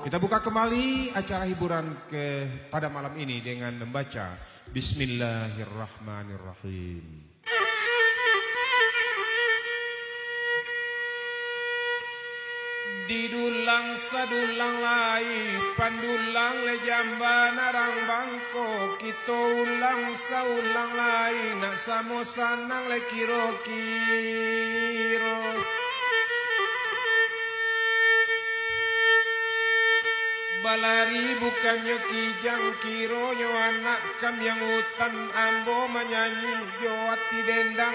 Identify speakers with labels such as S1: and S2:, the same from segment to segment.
S1: Kita buka kembali acara hiburan pada malam ini dengan membaca Bismillahirrahmanirrahim. Didulang sadulang lai pandulang lejamba narang bangko kita ulang saulang lai nak samo sanang le kiro kiro balari bukannya kijang kiro nyo anak kam yang hutan ambo menyanyi joati dendang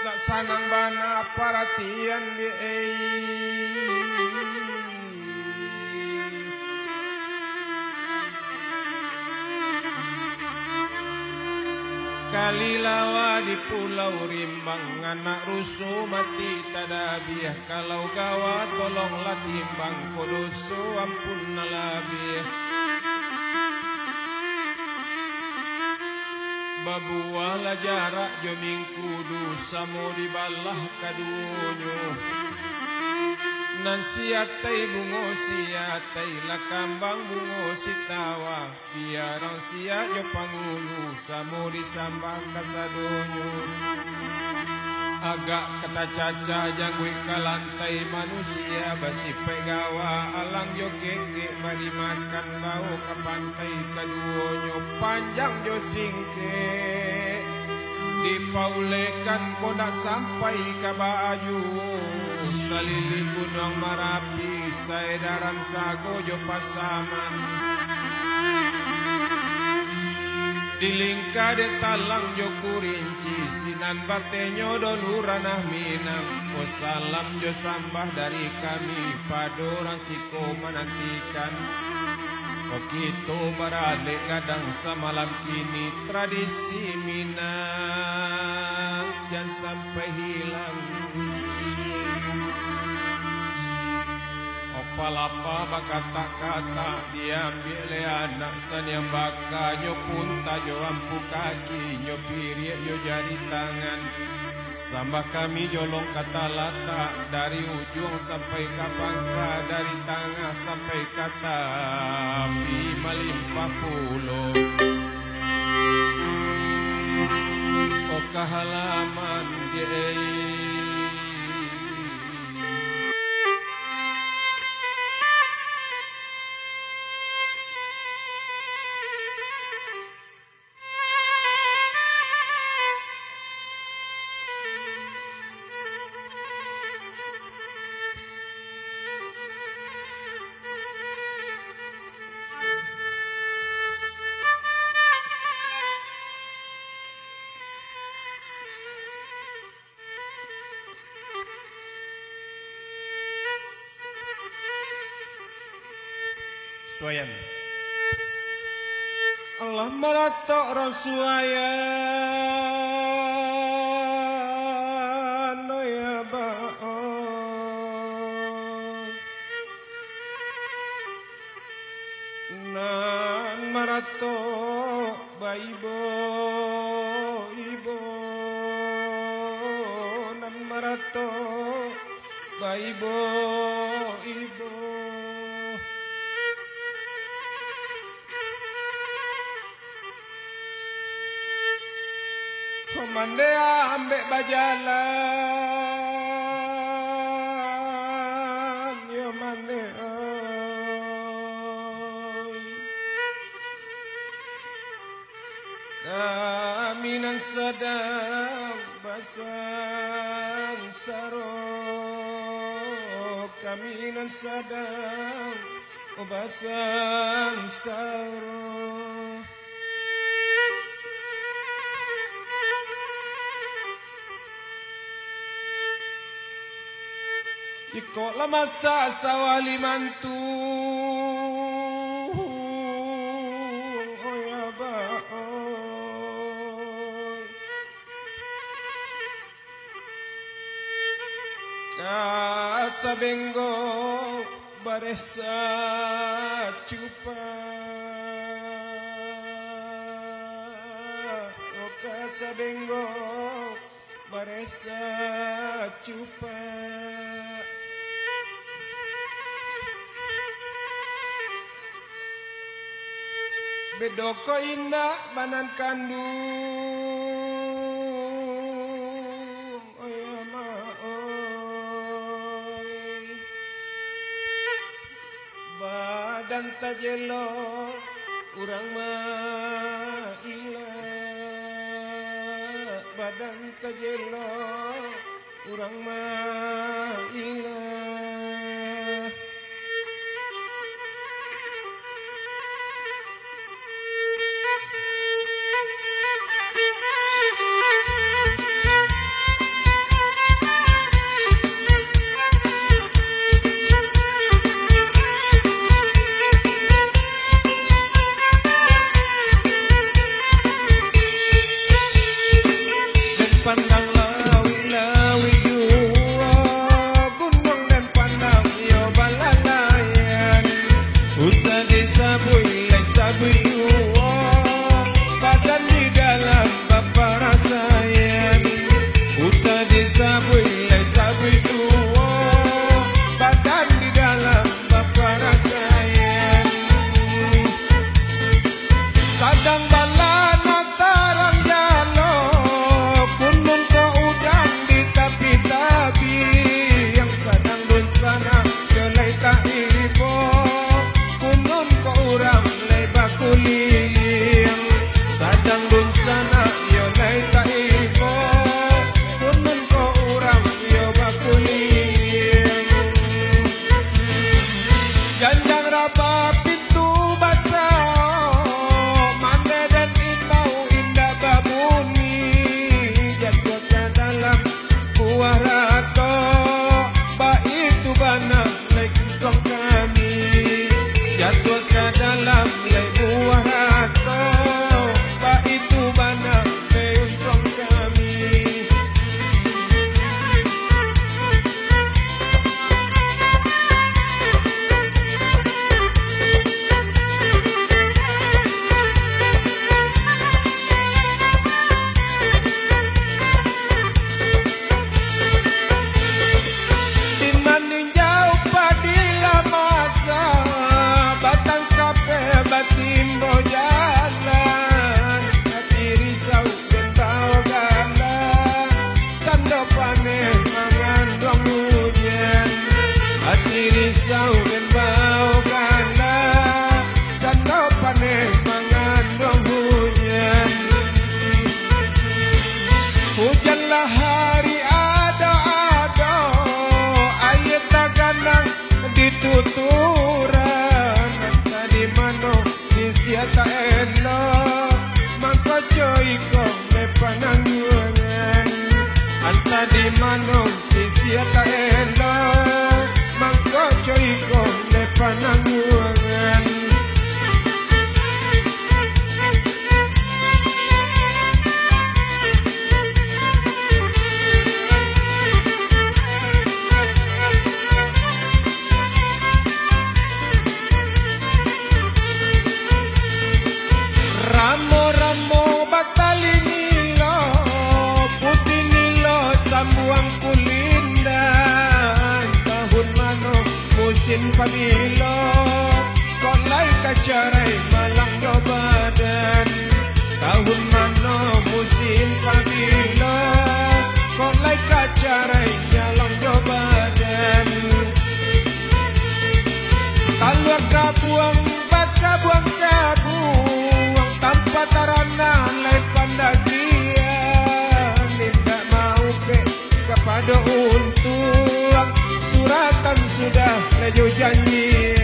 S1: tak sanang bana paratian di Kalilawa di pulau rimbang anak rusuh mati tadabiah kalau gawa tolonglah timbang kodoso ampun nalabiah babuah jarak joming kudu samo dibalah kadunyo nan siatai bungo siatai lakambang bungo sitawa biarang sia jo pangulu samo disambah kasadonyo agak kata caca jangwe kalantai manusia basi pegawa alang jo keke bari makan bau ke pantai kaduonyo panjang jo singke dipaulekan koda sampai ke baju salili gunung Marapi saedaran sago jo pasaman dilingka de talang jo kurinci sinan batenyo doluranah minang ko salam jo sambah dari kami padorang siko menantikan kok kita beralih kadang semalam ini tradisi Minang jangan sampai hilang opalapa bakata-kata diambil anak san yang baka nyo punta jo ampu kaki nyo pirie nyo jari tangan sambah kami jolong kata lata dari ujung sampai ke bangka dari tengah sampai kata melimpah pulau oh kehalaman dia Suayan Allah maratok rasuayan no ya ba'on nan maratok baibo ibo nan maratok baibo ibo Mandea ambek bajalan yo mandea kami nan sedang basang saro kami nan sedang basang saro Iko lama sa sawali mantu oya baon kasabenggo baresa cupa o kasabenggo baresa cupa bedoko indah banan kandung oyama oy badan tajelo urang mah ilah badan tajelo urang mah ilah pandang lawi-lawi jua gunung dan pandang yo balalayan usah disabui lai sabui jua badan di dalam bapa rasayan usah disabui lai sabui jua badan di dalam bapa rasayan sadang balana tarang jalo kunun ko udang di tabi-tabi yang sedang dun sana kelai tak ibo kunun ko urang lay bakuliling sedang dun sana yo lay tak ibo kunun ko urang yo bakuliling janjang raba pintu basah mande dan imbau indah babumi buah rato ba itu bana lay kentong kami jatuh ke dalam lay buah rato ba itu bana lay untong kami risau dan bau ganda canda panen mengandung hujan hujanlah hari ada air tak ganang dituturan tadi mano sisia tak elok mangko coy kong lepanang yuangan anta di mano sisia tak elok mangko coy kong lepanang yuangan Ramo-ramo batali nilo putih nilo sambuang kulindan tahun mano musim pamilo kok lai kacarai malang do badan tahun mano musim pamilo kok lai kacarai jalan do badan talua kabuang baca buang sabuang tanpa tarana lai pandagian tidak mau ke kepada untung suratan sudah lejo janji